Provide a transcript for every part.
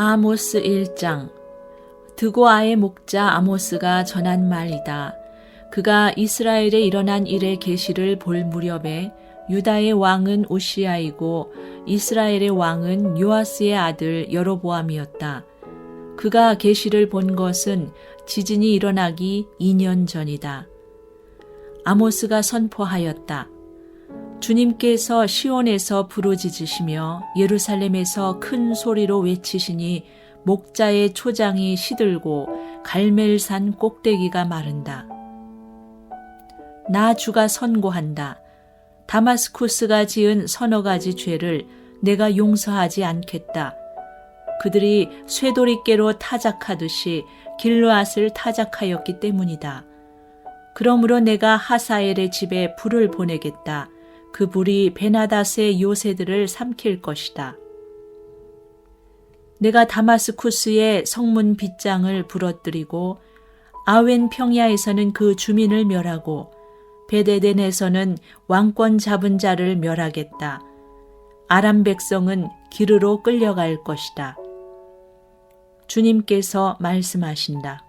아모스 1장. 드고아의 목자 아모스가 전한 말이다. 그가 이스라엘에 일어난 일의 계시를 볼 무렵에 유다의 왕은 우시아이고 이스라엘의 왕은 요아스의 아들 여로보암이었다. 그가 계시를 본 것은 지진이 일어나기 2년 전이다. 아모스가 선포하였다. 주님께서 시온에서 부르짖으시며 예루살렘에서 큰 소리로 외치시니 목자의 초장이 시들고 갈멜산 꼭대기가 마른다. 나 주가 선고한다. 다마스쿠스가 지은 서너 가지 죄를 내가 용서하지 않겠다. 그들이 쇠돌이깨로 타작하듯이 길르앗을 타작하였기 때문이다. 그러므로 내가 하사엘의 집에 불을 보내겠다. 그 불이 베나닷의 요새들을 삼킬 것이다. 내가 다마스쿠스의 성문 빗장을 부러뜨리고 아웬 평야에서는 그 주민을 멸하고 베데덴에서는 왕권 잡은 자를 멸하겠다. 아람 백성은 기르로 끌려갈 것이다. 주님께서 말씀하신다.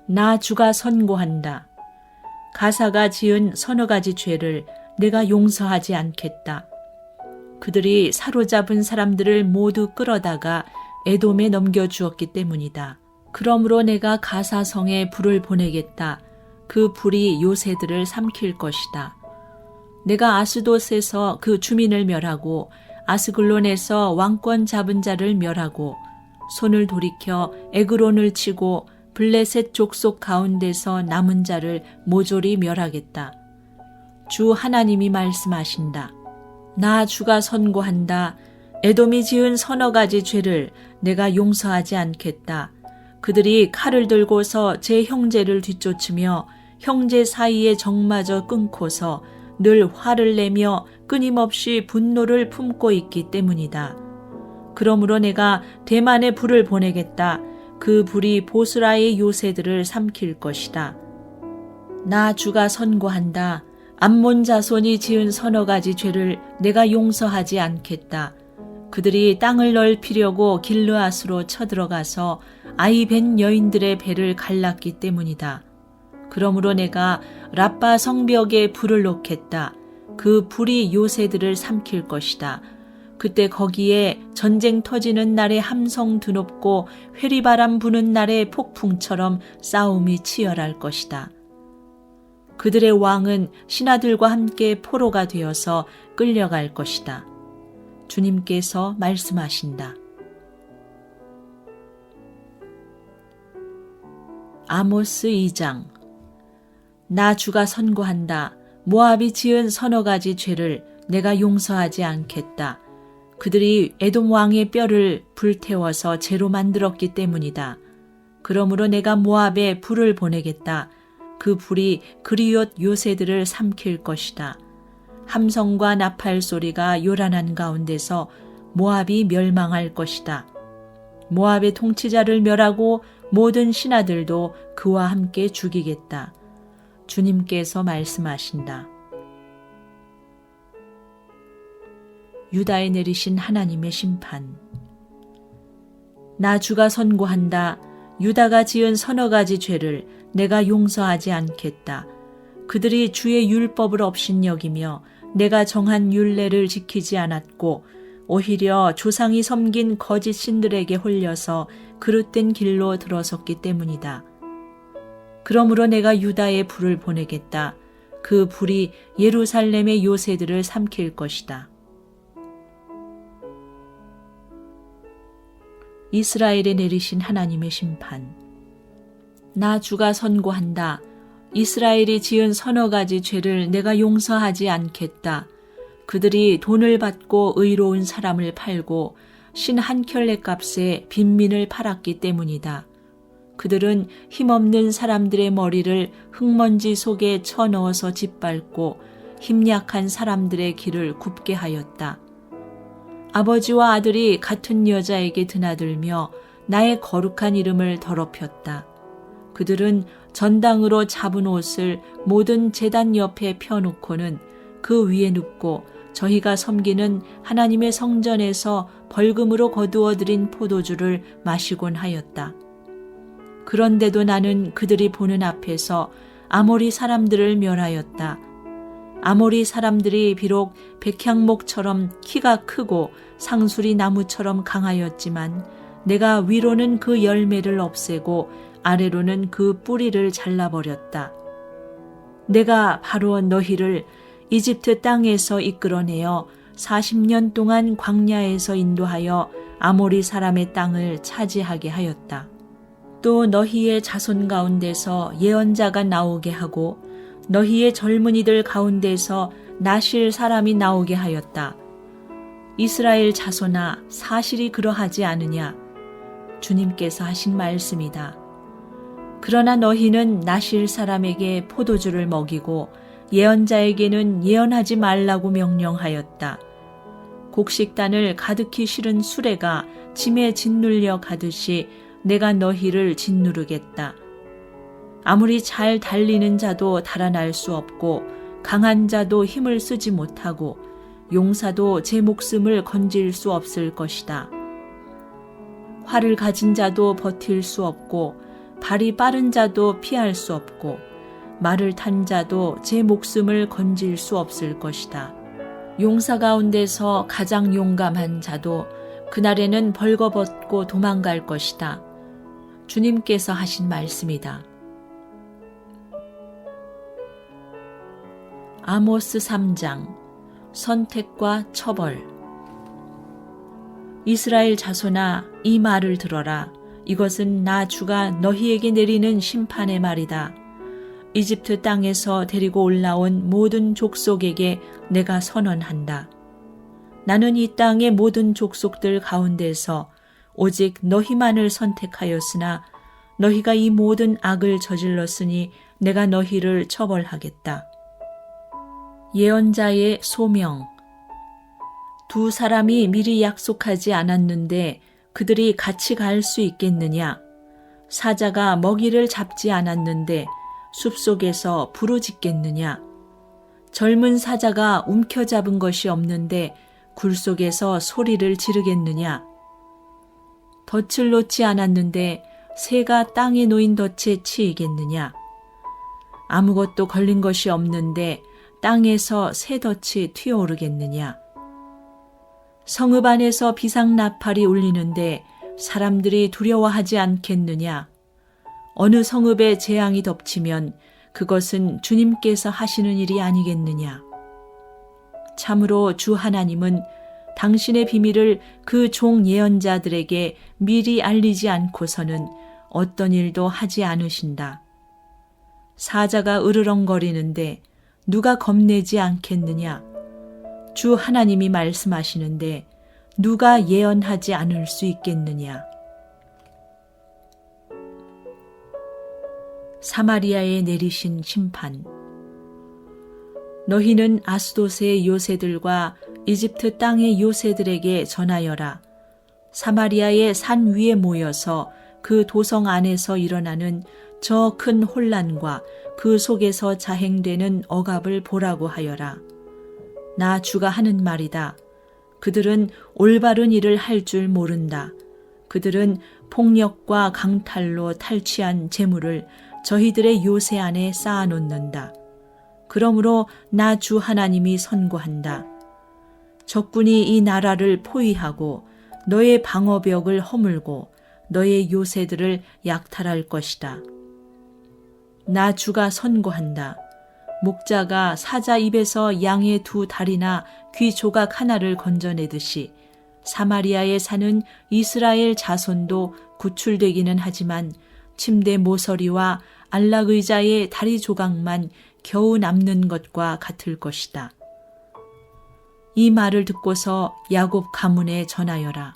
나 주가 선고한다. 가사가 지은 서너 가지 죄를 내가 용서하지 않겠다. 그들이 사로잡은 사람들을 모두 끌어다가 에돔에 넘겨주었기 때문이다. 그러므로 내가 가사성에 불을 보내겠다. 그 불이 요새들을 삼킬 것이다. 내가 아스돗에서 그 주민을 멸하고 아스글론에서 왕권 잡은 자를 멸하고 손을 돌이켜 에그론을 치고 블레셋 족속 가운데서 남은 자를 모조리 멸하겠다. 주 하나님이 말씀하신다. 나 주가 선고한다. 에돔이 지은 서너 가지 죄를 내가 용서하지 않겠다. 그들이 칼을 들고서 제 형제를 뒤쫓으며 형제 사이에 정마저 끊고서 늘 화를 내며 끊임없이 분노를 품고 있기 때문이다. 그러므로 내가 대만에 불을 보내겠다. 그 불이 보스라의 요새들을 삼킬 것이다. 나 주가 선고한다. 암몬 자손이 지은 서너 가지 죄를 내가 용서하지 않겠다. 그들이 땅을 넓히려고 길르앗으로 쳐들어가서 아이 벤 여인들의 배를 갈랐기 때문이다. 그러므로 내가 라빠 성벽에 불을 놓겠다. 그 불이 요새들을 삼킬 것이다. 그때 거기에 전쟁 터지는 날에 함성 드높고 회리바람 부는 날에 폭풍처럼 싸움이 치열할 것이다. 그들의 왕은 신하들과 함께 포로가 되어서 끌려갈 것이다. 주님께서 말씀하신다. 아모스 2장. 나 주가 선고한다. 모압이 지은 서너 가지 죄를 내가 용서하지 않겠다. 그들이 에돔 왕의 뼈를 불태워서 재로 만들었기 때문이다. 그러므로 내가 모압에 불을 보내겠다. 그 불이 그리옷 요새들을 삼킬 것이다. 함성과 나팔 소리가 요란한 가운데서 모압이 멸망할 것이다. 모압의 통치자를 멸하고 모든 신하들도 그와 함께 죽이겠다. 주님께서 말씀하신다. 유다에 내리신 하나님의 심판. 나 주가 선고한다. 유다가 지은 서너 가지 죄를 내가 용서하지 않겠다. 그들이 주의 율법을 업신여기며 내가 정한 율례를 지키지 않았고 오히려 조상이 섬긴 거짓 신들에게 홀려서 그릇된 길로 들어섰기 때문이다. 그러므로 내가 유다에 불을 보내겠다. 그 불이 예루살렘의 요새들을 삼킬 것이다. 이스라엘에 내리신 하나님의 심판. 나 주가 선고한다. 이스라엘이 지은 서너 가지 죄를 내가 용서하지 않겠다. 그들이 돈을 받고 의로운 사람을 팔고 신 한 켤레 값에 빈민을 팔았기 때문이다. 그들은 힘없는 사람들의 머리를 흙먼지 속에 쳐넣어서 짓밟고 힘약한 사람들의 길을 굽게 하였다. 아버지와 아들이 같은 여자에게 드나들며 나의 거룩한 이름을 더럽혔다. 그들은 전당으로 잡은 옷을 모든 제단 옆에 펴놓고는 그 위에 눕고 저희가 섬기는 하나님의 성전에서 벌금으로 거두어들인 포도주를 마시곤 하였다. 그런데도 나는 그들이 보는 앞에서 아모리 사람들을 멸하였다. 아모리 사람들이 비록 백향목처럼 키가 크고 상수리 나무처럼 강하였지만 내가 위로는 그 열매를 없애고 아래로는 그 뿌리를 잘라버렸다. 내가 바로 너희를 이집트 땅에서 이끌어내어 40년 동안 광야에서 인도하여 아모리 사람의 땅을 차지하게 하였다. 또 너희의 자손 가운데서 예언자가 나오게 하고 너희의 젊은이들 가운데서 나실 사람이 나오게 하였다. 이스라엘 자손아, 사실이 그러하지 않으냐? 주님께서 하신 말씀이다. 그러나 너희는 나실 사람에게 포도주를 먹이고 예언자에게는 예언하지 말라고 명령하였다. 곡식단을 가득히 실은 수레가 짐에 짓눌려 가듯이 내가 너희를 짓누르겠다. 아무리 잘 달리는 자도 달아날 수 없고 강한 자도 힘을 쓰지 못하고 용사도 제 목숨을 건질 수 없을 것이다. 활을 가진 자도 버틸 수 없고 발이 빠른 자도 피할 수 없고 말을 탄 자도 제 목숨을 건질 수 없을 것이다. 용사 가운데서 가장 용감한 자도 그날에는 벌거벗고 도망갈 것이다. 주님께서 하신 말씀이다. 아모스 3장 선택과 처벌. 이스라엘 자손아, 이 말을 들어라. 이것은 나 주가 너희에게 내리는 심판의 말이다. 이집트 땅에서 데리고 올라온 모든 족속에게 내가 선언한다. 나는 이 땅의 모든 족속들 가운데서 오직 너희만을 선택하였으나 너희가 이 모든 악을 저질렀으니 내가 너희를 처벌하겠다. 예언자의 소명. 두 사람이 미리 약속하지 않았는데 그들이 같이 갈 수 있겠느냐? 사자가 먹이를 잡지 않았는데 숲속에서 부르짖겠느냐? 젊은 사자가 움켜잡은 것이 없는데 굴 속에서 소리를 지르겠느냐? 덫을 놓지 않았는데 새가 땅에 놓인 덫에 치이겠느냐? 아무것도 걸린 것이 없는데 땅에서 새 덫이 튀어오르겠느냐? 성읍 안에서 비상나팔이 울리는데 사람들이 두려워하지 않겠느냐? 어느 성읍에 재앙이 덮치면 그것은 주님께서 하시는 일이 아니겠느냐? 참으로 주 하나님은 당신의 비밀을 그 종 예언자들에게 미리 알리지 않고서는 어떤 일도 하지 않으신다. 사자가 으르렁거리는데 누가 겁내지 않겠느냐? 주 하나님이 말씀하시는데 누가 예언하지 않을 수 있겠느냐? 사마리아에 내리신 심판. 너희는 아스돗의 요새들과 이집트 땅의 요새들에게 전하여라. 사마리아의 산 위에 모여서 그 도성 안에서 일어나는 저 큰 혼란과 그 속에서 자행되는 억압을 보라고 하여라. 나 주가 하는 말이다. 그들은 올바른 일을 할 줄 모른다. 그들은 폭력과 강탈로 탈취한 재물을 저희들의 요새 안에 쌓아놓는다. 그러므로 나 주 하나님이 선고한다. 적군이 이 나라를 포위하고 너의 방어벽을 허물고 너의 요새들을 약탈할 것이다. 나 주가 선고한다. 목자가 사자 입에서 양의 두 다리나 귀 조각 하나를 건져내듯이 사마리아에 사는 이스라엘 자손도 구출되기는 하지만 침대 모서리와 안락의자의 다리 조각만 겨우 남는 것과 같을 것이다. 이 말을 듣고서 야곱 가문에 전하여라.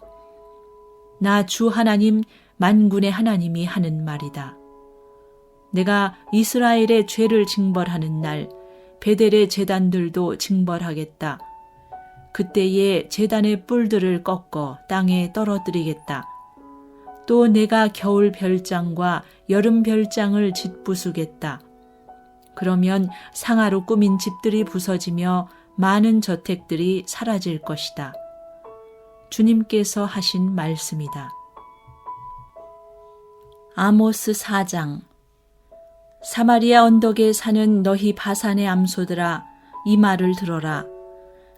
나 주 하나님 만군의 하나님이 하는 말이다. 내가 이스라엘의 죄를 징벌하는 날 베델의 제단들도 징벌하겠다. 그때에 제단의 뿔들을 꺾어 땅에 떨어뜨리겠다. 또 내가 겨울 별장과 여름 별장을 짓부수겠다. 그러면 상아로 꾸민 집들이 부서지며 많은 저택들이 사라질 것이다. 주님께서 하신 말씀이다. 아모스 4장. 사마리아 언덕에 사는 너희 바산의 암소들아, 이 말을 들어라.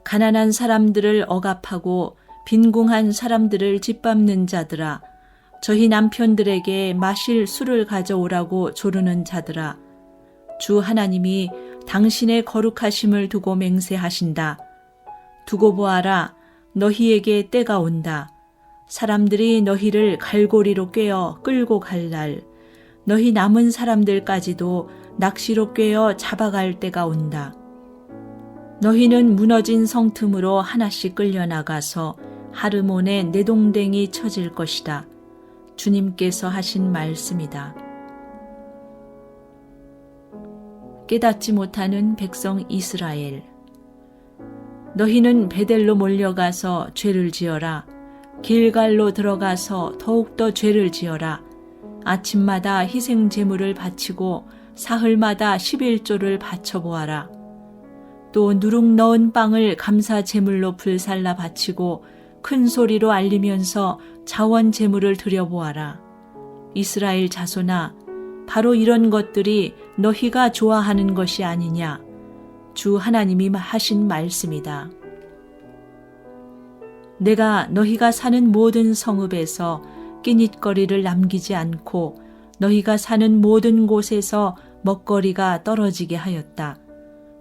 가난한 사람들을 억압하고 빈궁한 사람들을 짓밟는 자들아, 저희 남편들에게 마실 술을 가져오라고 조르는 자들아, 주 하나님이 당신의 거룩하심을 두고 맹세하신다. 두고 보아라, 너희에게 때가 온다. 사람들이 너희를 갈고리로 꿰어 끌고 갈 날, 너희 남은 사람들까지도 낚시로 꿰어 잡아갈 때가 온다. 너희는 무너진 성틈으로 하나씩 끌려나가서 하르몬의 내동댕이 쳐질 것이다. 주님께서 하신 말씀이다. 깨닫지 못하는 백성 이스라엘. 너희는 베델로 몰려가서 죄를 지어라. 길갈로 들어가서 더욱더 죄를 지어라. 아침마다 희생 제물을 바치고 사흘마다 11조를 바쳐보아라. 또 누룩 넣은 빵을 감사 제물로 불살라 바치고 큰 소리로 알리면서 자원 제물을 드려보아라. 이스라엘 자손아, 바로 이런 것들이 너희가 좋아하는 것이 아니냐. 주 하나님이 하신 말씀이다. 내가 너희가 사는 모든 성읍에서 끼닛거리를 남기지 않고 너희가 사는 모든 곳에서 먹거리가 떨어지게 하였다.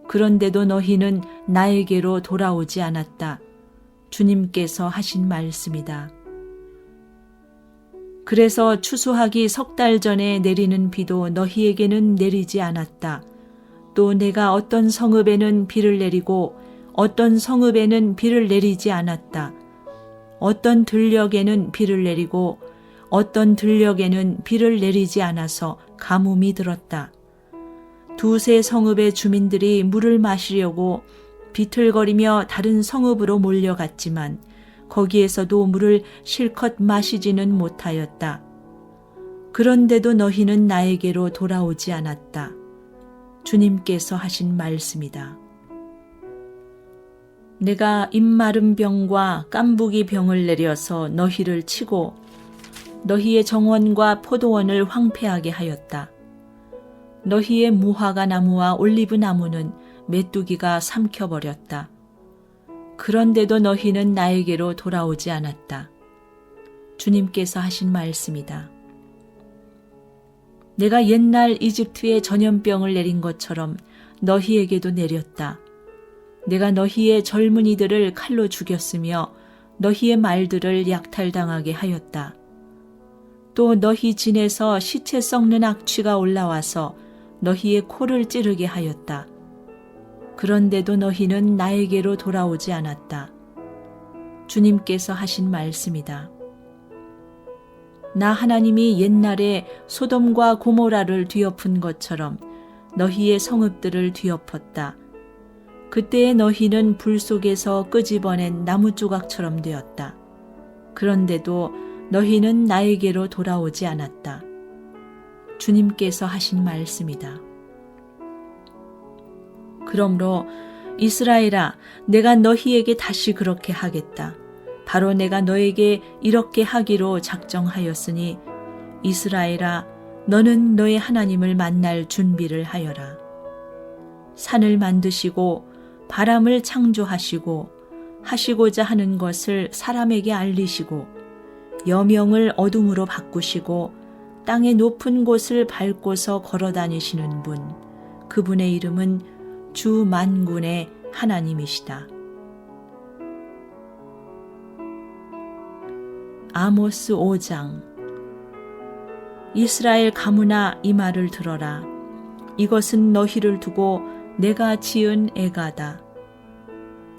그런데도 너희는 나에게로 돌아오지 않았다. 주님께서 하신 말씀이다. 그래서 추수하기 3달 전에 내리는 비도 너희에게는 내리지 않았다. 또 내가 어떤 성읍에는 비를 내리고 어떤 성읍에는 비를 내리지 않았다. 어떤 들녘에는 비를 내리고 어떤 들녘에는 비를 내리지 않아서 가뭄이 들었다. 두세 성읍의 주민들이 물을 마시려고 비틀거리며 다른 성읍으로 몰려갔지만 거기에서도 물을 실컷 마시지는 못하였다. 그런데도 너희는 나에게로 돌아오지 않았다. 주님께서 하신 말씀이다. 내가 입마른 병과 깐부기 병을 내려서 너희를 치고 너희의 정원과 포도원을 황폐하게 하였다. 너희의 무화과 나무와 올리브 나무는 메뚜기가 삼켜버렸다. 그런데도 너희는 나에게로 돌아오지 않았다. 주님께서 하신 말씀이다. 내가 옛날 이집트에 전염병을 내린 것처럼 너희에게도 내렸다. 내가 너희의 젊은이들을 칼로 죽였으며 너희의 말들을 약탈당하게 하였다. 또 너희 진에서 시체 썩는 악취가 올라와서 너희의 코를 찌르게 하였다. 그런데도 너희는 나에게로 돌아오지 않았다. 주님께서 하신 말씀이다. 나 하나님이 옛날에 소돔과 고모라를 뒤엎은 것처럼 너희의 성읍들을 뒤엎었다. 그때의 너희는 불 속에서 끄집어낸 나무 조각처럼 되었다. 그런데도 너희는 나에게로 돌아오지 않았다. 주님께서 하신 말씀이다. 그러므로 이스라엘아, 내가 너희에게 다시 그렇게 하겠다. 바로 내가 너에게 이렇게 하기로 작정하였으니 이스라엘아, 너는 너의 하나님을 만날 준비를 하여라. 산을 만드시고 바람을 창조하시고 하시고자 하는 것을 사람에게 알리시고 여명을 어둠으로 바꾸시고 땅의 높은 곳을 밟고서 걸어 다니시는 분, 그분의 이름은 주 만군의 하나님이시다. 아모스 5장. 이스라엘 가문아, 이 말을 들어라. 이것은 너희를 두고 내가 지은 애가다.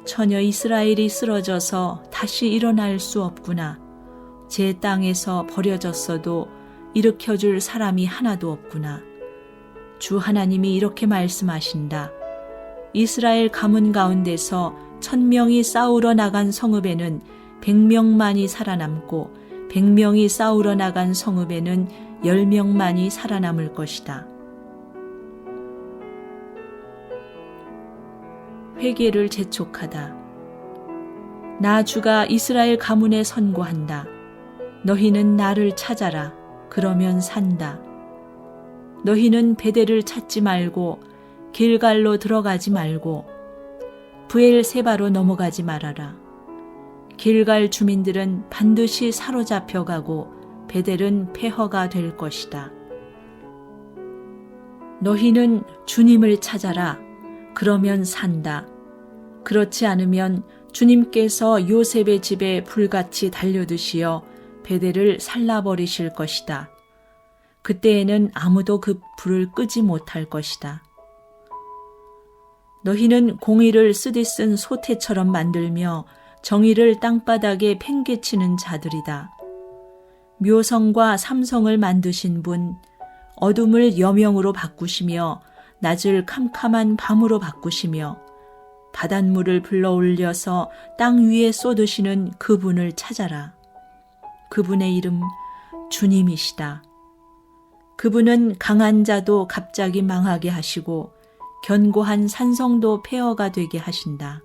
처녀 이스라엘이 쓰러져서 다시 일어날 수 없구나. 제 땅에서 버려졌어도 일으켜줄 사람이 하나도 없구나. 주 하나님이 이렇게 말씀하신다. 이스라엘 가문 가운데서 1000명이 싸우러 나간 성읍에는 100명만이 살아남고 100명이 싸우러 나간 성읍에는 10명만이 살아남을 것이다. 회개를 재촉하다. 나 주가 이스라엘 가문에 선고한다. 너희는 나를 찾아라. 그러면 산다. 너희는 베델을 찾지 말고 길갈로 들어가지 말고 브엘세바로 넘어가지 말아라. 길갈 주민들은 반드시 사로잡혀 가고 베델은 폐허가 될 것이다. 너희는 주님을 찾아라. 그러면 산다. 그렇지 않으면 주님께서 요셉의 집에 불같이 달려드시어 베델을 살라버리실 것이다. 그때에는 아무도 그 불을 끄지 못할 것이다. 너희는 공의를 쓰디쓴 소태처럼 만들며 정의를 땅바닥에 팽개치는 자들이다. 묘성과 삼성을 만드신 분, 어둠을 여명으로 바꾸시며 낮을 캄캄한 밤으로 바꾸시며 바닷물을 불러올려서 땅 위에 쏟으시는 그분을 찾아라. 그분의 이름 주님이시다. 그분은 강한 자도 갑자기 망하게 하시고 견고한 산성도 폐허가 되게 하신다.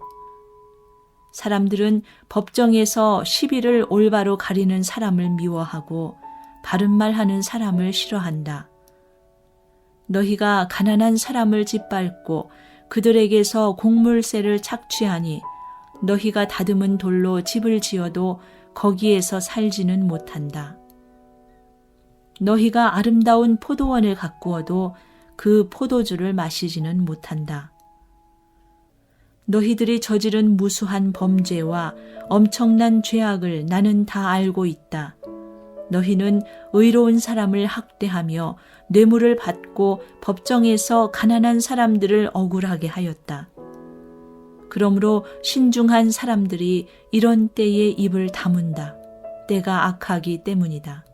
사람들은 법정에서 시비를 올바로 가리는 사람을 미워하고 바른 말 하는 사람을 싫어한다. 너희가 가난한 사람을 짓밟고 그들에게서 곡물세를 착취하니 너희가 다듬은 돌로 집을 지어도 거기에서 살지는 못한다. 너희가 아름다운 포도원을 가꾸어도 그 포도주를 마시지는 못한다. 너희들이 저지른 무수한 범죄와 엄청난 죄악을 나는 다 알고 있다. 너희는 의로운 사람을 학대하며 뇌물을 받고 법정에서 가난한 사람들을 억울하게 하였다. 그러므로 신중한 사람들이 이런 때에 입을 다문다. 때가 악하기 때문이다.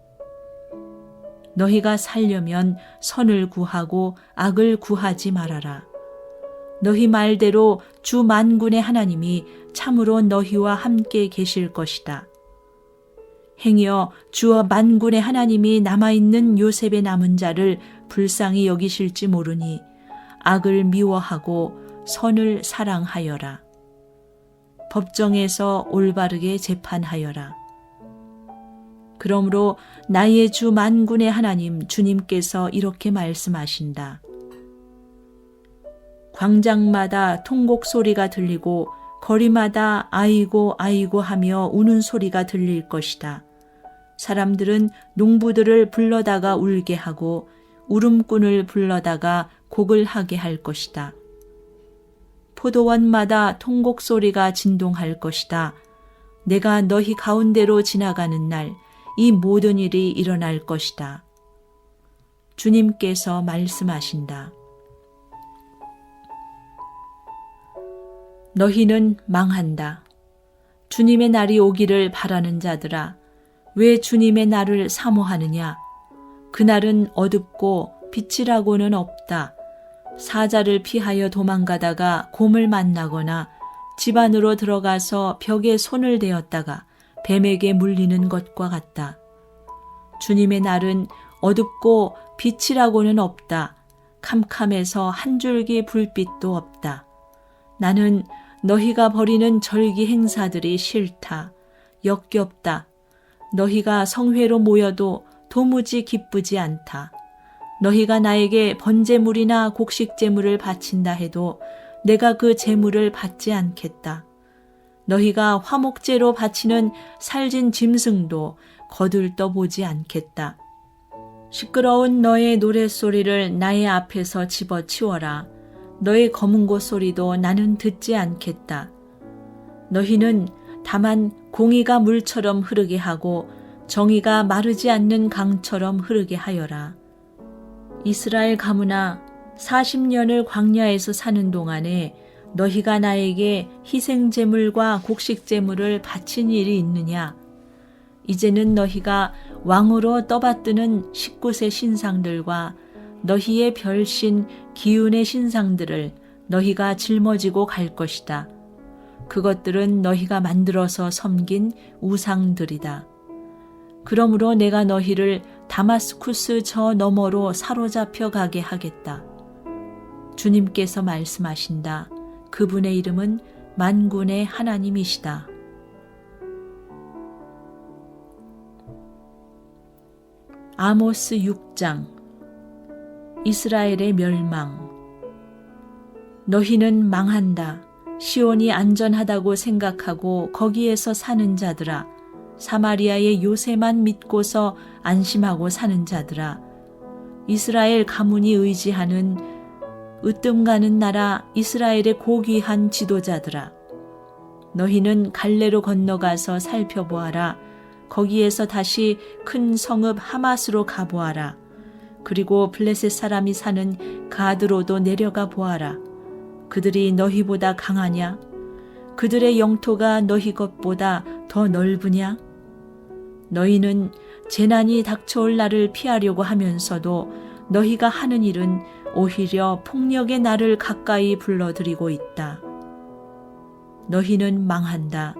너희가 살려면 선을 구하고 악을 구하지 말아라. 너희 말대로 주 만군의 하나님이 참으로 너희와 함께 계실 것이다. 행여 주와 만군의 하나님이 남아있는 요셉의 남은 자를 불쌍히 여기실지 모르니 악을 미워하고 선을 사랑하여라. 법정에서 올바르게 재판하여라. 그러므로 나의 주 만군의 하나님 주님께서 이렇게 말씀하신다. 광장마다 통곡 소리가 들리고 거리마다 아이고 아이고 하며 우는 소리가 들릴 것이다. 사람들은 농부들을 불러다가 울게 하고 울음꾼을 불러다가 곡을 하게 할 것이다. 포도원마다 통곡 소리가 진동할 것이다. 내가 너희 가운데로 지나가는 날 이 모든 일이 일어날 것이다. 주님께서 말씀하신다. 너희는 망한다. 주님의 날이 오기를 바라는 자들아, 왜 주님의 날을 사모하느냐? 그날은 어둡고 빛이라고는 없다. 사자를 피하여 도망가다가 곰을 만나거나 집 안으로 들어가서 벽에 손을 대었다가 뱀에게 물리는 것과 같다. 주님의 날은 어둡고 빛이라고는 없다. 캄캄해서 한 줄기 불빛도 없다. 나는 너희가 벌이는 절기 행사들이 싫다. 역겹다. 너희가 성회로 모여도 도무지 기쁘지 않다. 너희가 나에게 번제물이나 곡식제물을 바친다 해도 내가 그 제물을 받지 않겠다. 너희가 화목제로 바치는 살진 짐승도 거들떠 보지 않겠다. 시끄러운 너의 노랫소리를 나의 앞에서 집어치워라. 너의 검은고 소리도 나는 듣지 않겠다. 너희는 다만 공의가 물처럼 흐르게 하고 정의가 마르지 않는 강처럼 흐르게 하여라. 이스라엘 가문아, 40년을 광야에서 사는 동안에 너희가 나에게 희생제물과 곡식제물을 바친 일이 있느냐? 이제는 너희가 왕으로 떠받드는 19세 신상들과 너희의 별신 기운의 신상들을 너희가 짊어지고 갈 것이다. 그것들은 너희가 만들어서 섬긴 우상들이다. 그러므로 내가 너희를 다마스쿠스 저 너머로 사로잡혀 가게 하겠다. 주님께서 말씀하신다. 그분의 이름은 만군의 하나님이시다. 아모스 6장. 이스라엘의 멸망. 너희는 망한다. 시온이 안전하다고 생각하고 거기에서 사는 자들아, 사마리아의 요새만 믿고서 안심하고 사는 자들아, 이스라엘 가문이 의지하는 으뜸 가는 나라 이스라엘의 고귀한 지도자들아, 너희는 갈레로 건너가서 살펴보아라. 거기에서 다시 큰 성읍 하맛으로 가보아라. 그리고 블레셋 사람이 사는 가드로도 내려가 보아라. 그들이 너희보다 강하냐? 그들의 영토가 너희 것보다 더 넓으냐? 너희는 재난이 닥쳐올 날을 피하려고 하면서도 너희가 하는 일은 오히려 폭력의 날을 가까이 불러들이고 있다. 너희는 망한다.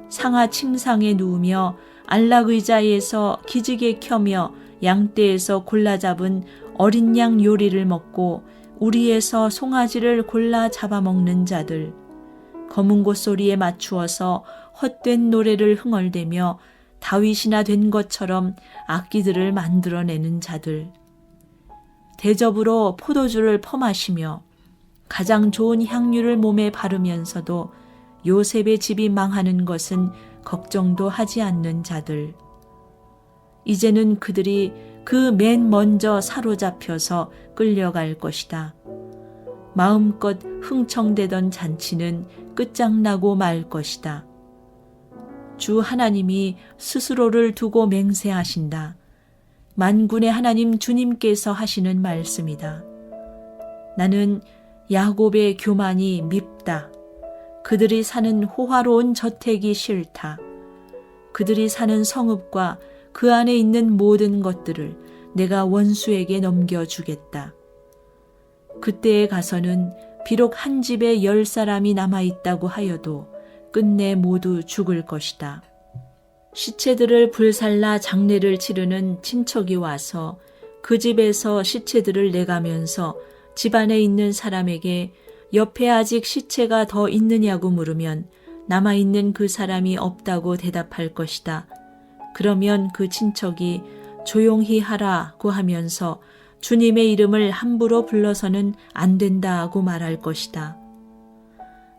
상하 침상에 누우며 안락의자에서 기지개 켜며 양떼에서 골라 잡은 어린 양 요리를 먹고 우리에서 송아지를 골라 잡아먹는 자들, 검은 곳 소리에 맞추어서 헛된 노래를 흥얼대며 다윗이나 된 것처럼 악기들을 만들어내는 자들, 대접으로 포도주를 퍼마시며 가장 좋은 향유를 몸에 바르면서도 요셉의 집이 망하는 것은 걱정도 하지 않는 자들, 이제는 그들이 그 맨 먼저 사로잡혀서 끌려갈 것이다. 마음껏 흥청대던 잔치는 끝장나고 말 것이다. 주 하나님이 스스로를 두고 맹세하신다. 만군의 하나님 주님께서 하시는 말씀이다. 나는 야곱의 교만이 밉다. 그들이 사는 호화로운 저택이 싫다. 그들이 사는 성읍과 그 안에 있는 모든 것들을 내가 원수에게 넘겨주겠다. 그때에 가서는 비록 한 집에 10사람이 남아있다고 하여도 끝내 모두 죽을 것이다. 시체들을 불살라 장례를 치르는 친척이 와서 그 집에서 시체들을 내가면서 집안에 있는 사람에게 옆에 아직 시체가 더 있느냐고 물으면 남아있는 그 사람이 없다고 대답할 것이다. 그러면 그 친척이 조용히 하라고 하면서 주님의 이름을 함부로 불러서는 안 된다고 말할 것이다.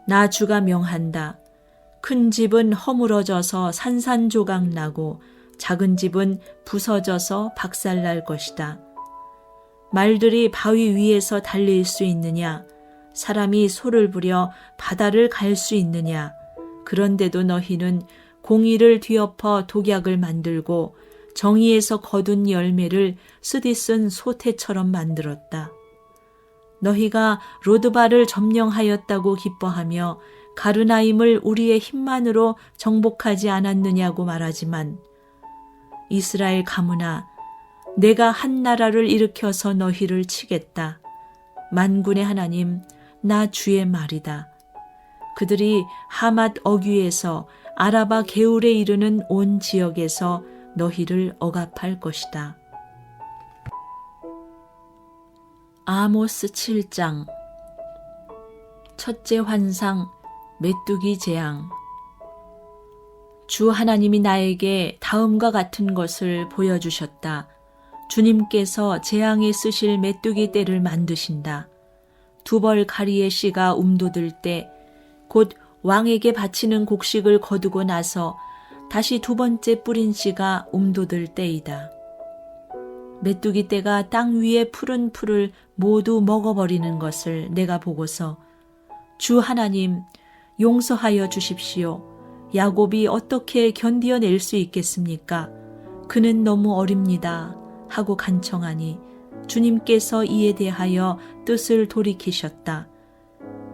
나 주가 명한다. 큰 집은 허물어져서 산산조각 나고 작은 집은 부서져서 박살날 것이다. 말들이 바위 위에서 달릴 수 있느냐? 사람이 소를 부려 바다를 갈 수 있느냐? 그런데도 너희는 공의를 뒤엎어 독약을 만들고 정의에서 거둔 열매를 쓰디쓴 소태처럼 만들었다. 너희가 로드바를 점령하였다고 기뻐하며 가르나임을 우리의 힘만으로 정복하지 않았느냐고 말하지만, 이스라엘 가문아, 내가 한 나라를 일으켜서 너희를 치겠다. 만군의 하나님, 나 주의 말이다. 그들이 하맛 어귀에서 아라바 게울에 이르는 온 지역에서 너희를 억압할 것이다. 아모스 7장. 첫째 환상, 메뚜기 재앙. 주 하나님이 나에게 다음과 같은 것을 보여주셨다. 주님께서 재앙에 쓰실 메뚜기 떼를 만드신다. 두 벌 가리의 씨가 움돋을 때 곧 왕에게 바치는 곡식을 거두고 나서 다시 두 번째 뿌린 씨가 움돋을 때이다. 메뚜기 떼가 땅 위의 푸른 풀을 모두 먹어버리는 것을 내가 보고서 주 하나님, 용서하여 주십시오. 야곱이 어떻게 견디어낼 수 있겠습니까? 그는 너무 어립니다. 하고 간청하니 주님께서 이에 대하여 뜻을 돌이키셨다.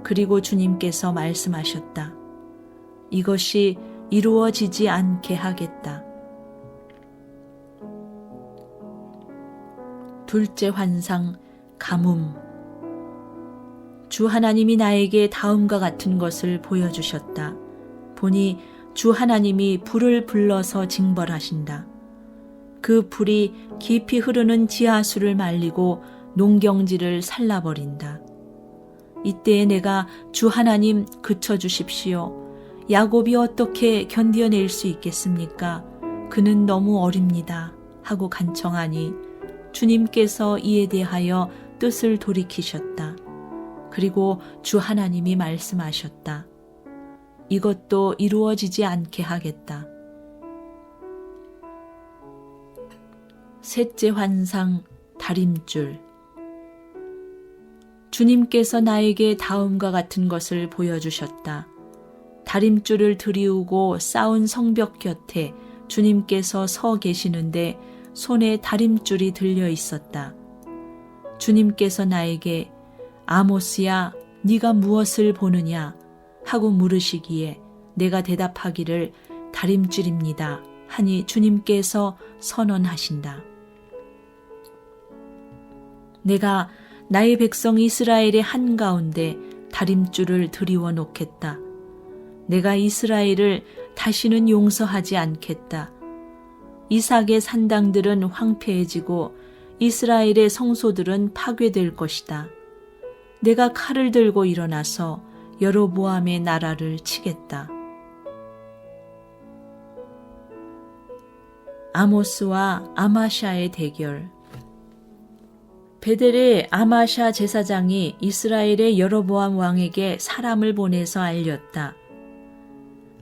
그리고 주님께서 말씀하셨다. 이것이 이루어지지 않게 하겠다. 둘째 환상, 가뭄. 주 하나님이 나에게 다음과 같은 것을 보여주셨다. 보니 주 하나님이 불을 불러서 징벌하신다. 그 불이 깊이 흐르는 지하수를 말리고 농경지를 살라버린다. 이때에 내가 주 하나님 그쳐 주십시오. 야곱이 어떻게 견뎌낼 수 있겠습니까? 그는 너무 어립니다. 하고 간청하니 주님께서 이에 대하여 뜻을 돌이키셨다. 그리고 주 하나님이 말씀하셨다. 이것도 이루어지지 않게 하겠다. 셋째 환상, 다림줄. 주님께서 나에게 다음과 같은 것을 보여주셨다. 다림줄을 들이우고 쌓은 성벽 곁에 주님께서 서 계시는데 손에 다림줄이 들려 있었다. 주님께서 나에게 아모스야, 네가 무엇을 보느냐 하고 물으시기에 내가 대답하기를 다림줄입니다 하니 주님께서 선언하신다. 내가 나의 백성 이스라엘의 한가운데 다림줄을 드리워 놓겠다. 내가 이스라엘을 다시는 용서하지 않겠다. 이삭의 산당들은 황폐해지고 이스라엘의 성소들은 파괴될 것이다. 내가 칼을 들고 일어나서 여로보암의 나라를 치겠다. 아모스와 아마샤의 대결. 베델의 아마샤 제사장이 이스라엘의 여로보암 왕에게 사람을 보내서 알렸다.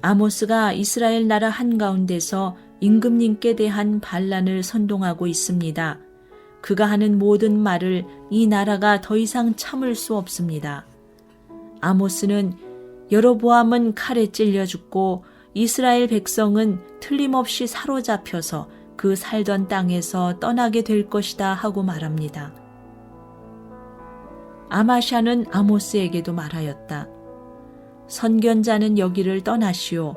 아모스가 이스라엘 나라 한가운데서 임금님께 대한 반란을 선동하고 있습니다. 그가 하는 모든 말을 이 나라가 더 이상 참을 수 없습니다. 아모스는 여로보암은 칼에 찔려 죽고 이스라엘 백성은 틀림없이 사로잡혀서 그 살던 땅에서 떠나게 될 것이다 하고 말합니다. 아마샤는 아모스에게도 말하였다. 선견자는 여기를 떠나시오.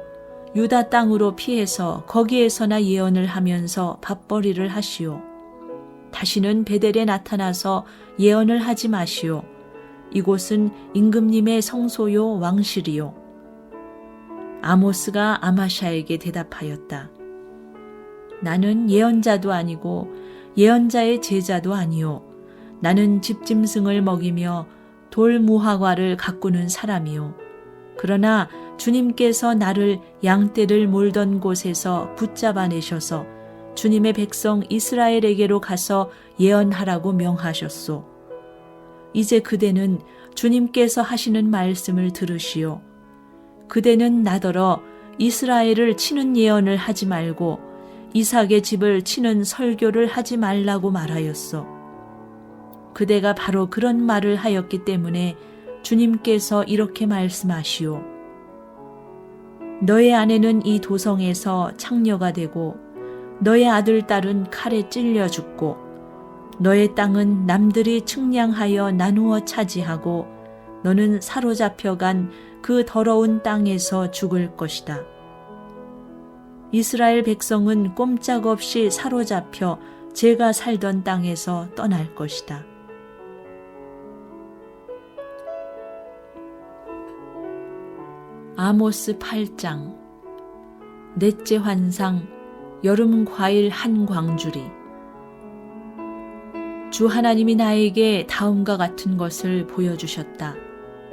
유다 땅으로 피해서 거기에서나 예언을 하면서 밥벌이를 하시오. 다시는 베델에 나타나서 예언을 하지 마시오. 이곳은 임금님의 성소요 왕실이요. 아모스가 아마샤에게 대답하였다. 나는 예언자도 아니고 예언자의 제자도 아니오. 나는 집짐승을 먹이며 돌 무화과를 가꾸는 사람이요. 그러나 주님께서 나를 양떼를 몰던 곳에서 붙잡아내셔서 주님의 백성 이스라엘에게로 가서 예언하라고 명하셨소. 이제 그대는 주님께서 하시는 말씀을 들으시오. 그대는 나더러 이스라엘을 치는 예언을 하지 말고 이삭의 집을 치는 설교를 하지 말라고 말하였소. 그대가 바로 그런 말을 하였기 때문에 주님께서 이렇게 말씀하시오. 너의 아내는 이 도성에서 창녀가 되고 너의 아들, 딸은 칼에 찔려 죽고 너의 땅은 남들이 측량하여 나누어 차지하고 너는 사로잡혀간 그 더러운 땅에서 죽을 것이다. 이스라엘 백성은 꼼짝없이 사로잡혀 제가 살던 땅에서 떠날 것이다. 아모스 8장. 넷째 환상, 여름 과일 한 광주리. 주 하나님이 나에게 다음과 같은 것을 보여주셨다.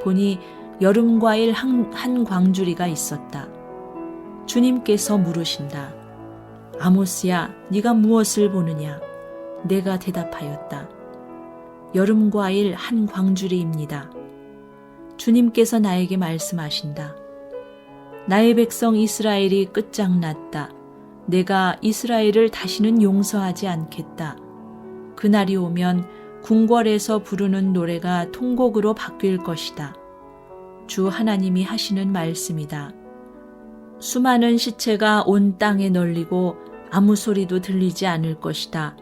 보니 여름 과일 한 광주리가 있었다. 주님께서 물으신다. 아모스야, 네가 무엇을 보느냐? 내가 대답하였다. 여름 과일 한 광주리입니다. 주님께서 나에게 말씀하신다. 나의 백성 이스라엘이 끝장났다. 내가 이스라엘을 다시는 용서하지 않겠다. 그날이 오면 궁궐에서 부르는 노래가 통곡으로 바뀔 것이다. 주 하나님이 하시는 말씀이다. 수많은 시체가 온 땅에 널리고 아무 소리도 들리지 않을 것이다.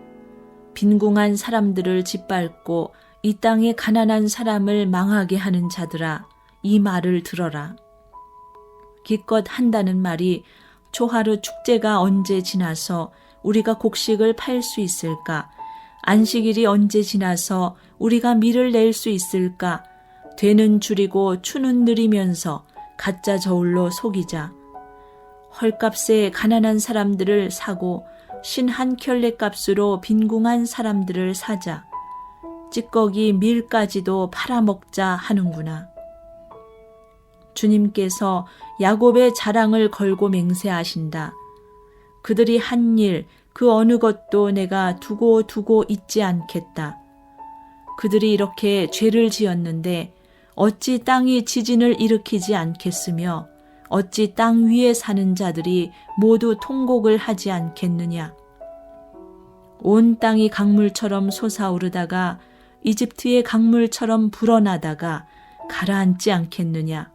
빈궁한 사람들을 짓밟고 이 땅에 가난한 사람을 망하게 하는 자들아, 이 말을 들어라. 기껏 한다는 말이 초하루 축제가 언제 지나서 우리가 곡식을 팔 수 있을까? 안식일이 언제 지나서 우리가 밀을 낼 수 있을까? 되는 줄이고 추는 느리면서 가짜 저울로 속이자. 헐값에 가난한 사람들을 사고 신 한 켤레 값으로 빈궁한 사람들을 사자. 찌꺼기 밀까지도 팔아먹자 하는구나. 주님께서 야곱의 자랑을 걸고 맹세하신다. 그들이 한 일, 그 어느 것도 내가 두고 있지 않겠다. 그들이 이렇게 죄를 지었는데 어찌 땅이 지진을 일으키지 않겠으며 어찌 땅 위에 사는 자들이 모두 통곡을 하지 않겠느냐. 온 땅이 강물처럼 솟아오르다가 이집트의 강물처럼 불어나다가 가라앉지 않겠느냐.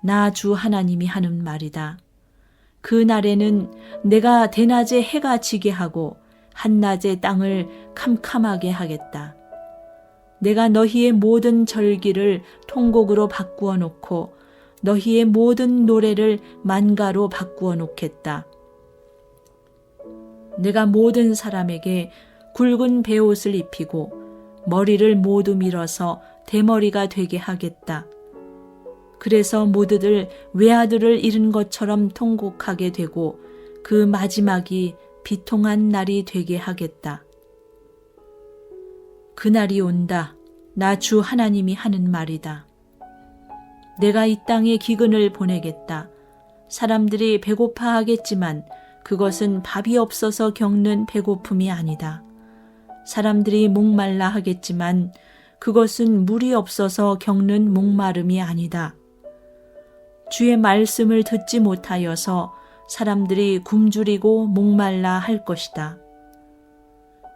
나 주 하나님이 하는 말이다. 그 날에는 내가 대낮에 해가 지게 하고 한낮에 땅을 캄캄하게 하겠다. 내가 너희의 모든 절기를 통곡으로 바꾸어 놓고 너희의 모든 노래를 만가로 바꾸어 놓겠다. 내가 모든 사람에게 굵은 베옷을 입히고 머리를 모두 밀어서 대머리가 되게 하겠다. 그래서 모두들 외아들을 잃은 것처럼 통곡하게 되고 그 마지막이 비통한 날이 되게 하겠다. 그날이 온다. 나 주 하나님이 하는 말이다. 내가 이 땅에 기근을 보내겠다. 사람들이 배고파하겠지만 그것은 밥이 없어서 겪는 배고픔이 아니다. 사람들이 목말라 하겠지만 그것은 물이 없어서 겪는 목마름이 아니다. 주의 말씀을 듣지 못하여서 사람들이 굶주리고 목말라 할 것이다.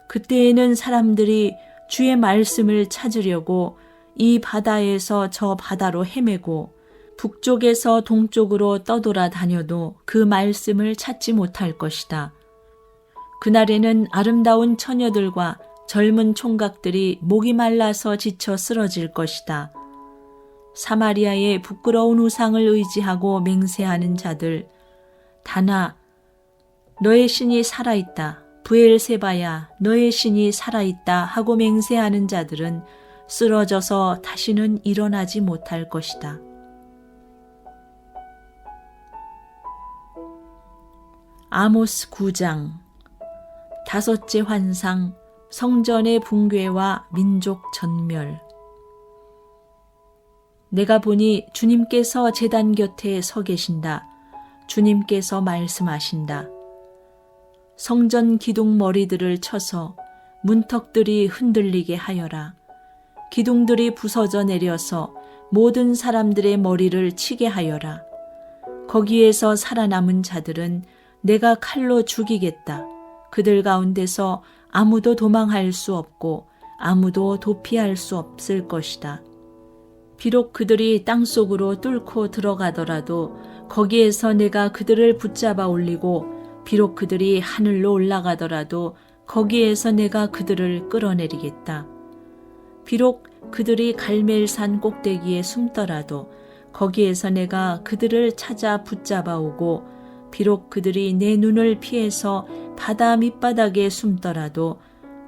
그때에는 사람들이 주의 말씀을 찾으려고 이 바다에서 저 바다로 헤매고 북쪽에서 동쪽으로 떠돌아 다녀도 그 말씀을 찾지 못할 것이다. 그날에는 아름다운 처녀들과 젊은 총각들이 목이 말라서 지쳐 쓰러질 것이다. 사마리아의 부끄러운 우상을 의지하고 맹세하는 자들, 다나 너의 신이 살아있다. 브엘세바야 너의 신이 살아있다 하고 맹세하는 자들은 쓰러져서 다시는 일어나지 못할 것이다. 아모스 9장 다섯째 환상 성전의 붕괴와 민족 전멸. 내가 보니 주님께서 제단 곁에 서 계신다. 주님께서 말씀하신다. 성전 기둥 머리들을 쳐서 문턱들이 흔들리게 하여라. 기둥들이 부서져 내려서 모든 사람들의 머리를 치게 하여라. 거기에서 살아남은 자들은 내가 칼로 죽이겠다. 그들 가운데서 아무도 도망할 수 없고 아무도 도피할 수 없을 것이다. 비록 그들이 땅속으로 뚫고 들어가더라도 거기에서 내가 그들을 붙잡아 올리고 비록 그들이 하늘로 올라가더라도 거기에서 내가 그들을 끌어내리겠다. 비록 그들이 갈멜산 꼭대기에 숨더라도 거기에서 내가 그들을 찾아 붙잡아 오고 비록 그들이 내 눈을 피해서 바다 밑바닥에 숨더라도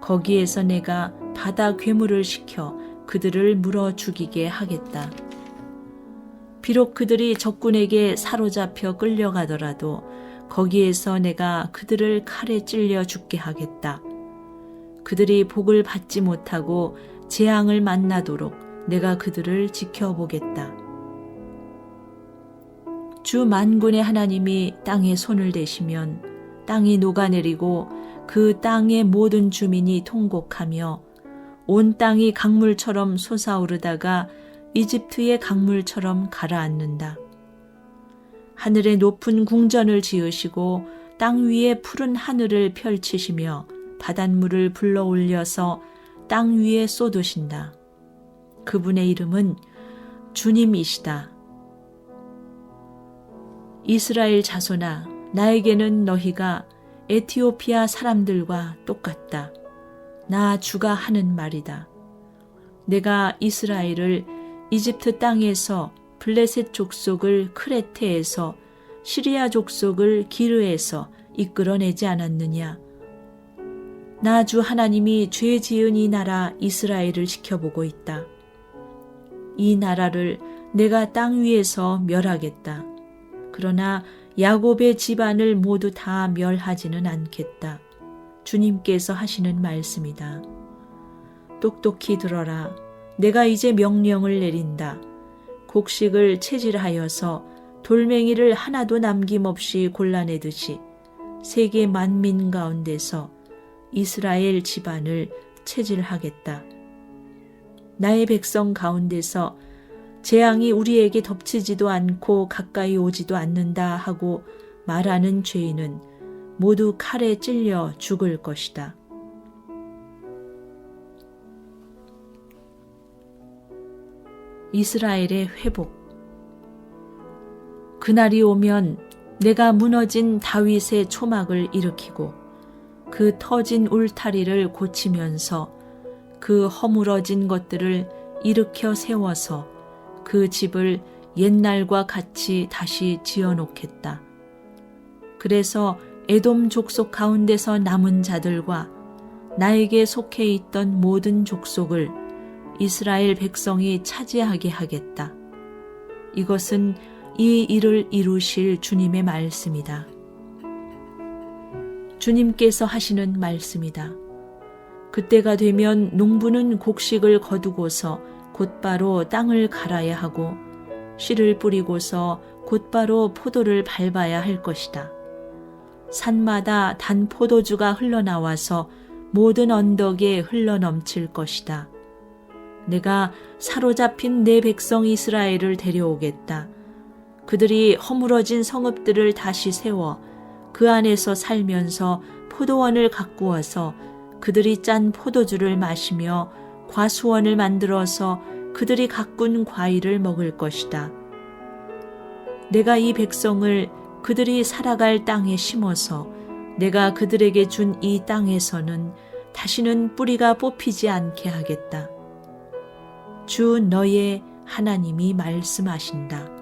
거기에서 내가 바다 괴물을 시켜 그들을 물어 죽이게 하겠다. 비록 그들이 적군에게 사로잡혀 끌려가더라도 거기에서 내가 그들을 칼에 찔려 죽게 하겠다. 그들이 복을 받지 못하고 재앙을 만나도록 내가 그들을 지켜보겠다. 주 만군의 하나님이 땅에 손을 대시면 땅이 녹아내리고 그 땅의 모든 주민이 통곡하며 온 땅이 강물처럼 솟아오르다가 이집트의 강물처럼 가라앉는다. 하늘에 높은 궁전을 지으시고 땅 위에 푸른 하늘을 펼치시며 바닷물을 불러 올려서 땅 위에 쏟으신다. 그분의 이름은 주님이시다. 이스라엘 자손아, 나에게는 너희가 에티오피아 사람들과 똑같다. 나 주가 하는 말이다. 내가 이스라엘을 이집트 땅에서 블레셋 족속을 크레테에서 시리아 족속을 기르에서 이끌어내지 않았느냐. 나 주 하나님이 죄 지은 이 나라 이스라엘을 지켜보고 있다. 이 나라를 내가 땅 위에서 멸하겠다. 그러나 야곱의 집안을 모두 다 멸하지는 않겠다. 주님께서 하시는 말씀이다. 똑똑히 들어라. 내가 이제 명령을 내린다. 곡식을 채질하여서 돌멩이를 하나도 남김없이 골라내듯이 세계 만민 가운데서 이스라엘 집안을 채질하겠다. 나의 백성 가운데서 재앙이 우리에게 덮치지도 않고 가까이 오지도 않는다 하고 말하는 죄인은 모두 칼에 찔려 죽을 것이다. 이스라엘의 회복. 그날이 오면 내가 무너진 다윗의 초막을 일으키고 그 터진 울타리를 고치면서 그 허물어진 것들을 일으켜 세워서 그 집을 옛날과 같이 다시 지어놓겠다. 그래서 에돔 족속 가운데서 남은 자들과 나에게 속해 있던 모든 족속을 이스라엘 백성이 차지하게 하겠다. 이것은 이 일을 이루실 주님의 말씀이다. 주님께서 하시는 말씀이다. 그때가 되면 농부는 곡식을 거두고서 곧바로 땅을 갈아야 하고 씨를 뿌리고서 곧바로 포도를 밟아야 할 것이다. 산마다 단 포도주가 흘러나와서 모든 언덕에 흘러넘칠 것이다. 내가 사로잡힌 내 백성 이스라엘을 데려오겠다. 그들이 허물어진 성읍들을 다시 세워 그 안에서 살면서 포도원을 가꾸어서 그들이 짠 포도주를 마시며 과수원을 만들어서 그들이 가꾼 과일을 먹을 것이다. 내가 이 백성을 그들이 살아갈 땅에 심어서 내가 그들에게 준 이 땅에서는 다시는 뿌리가 뽑히지 않게 하겠다. 주 너의 하나님이 말씀하신다.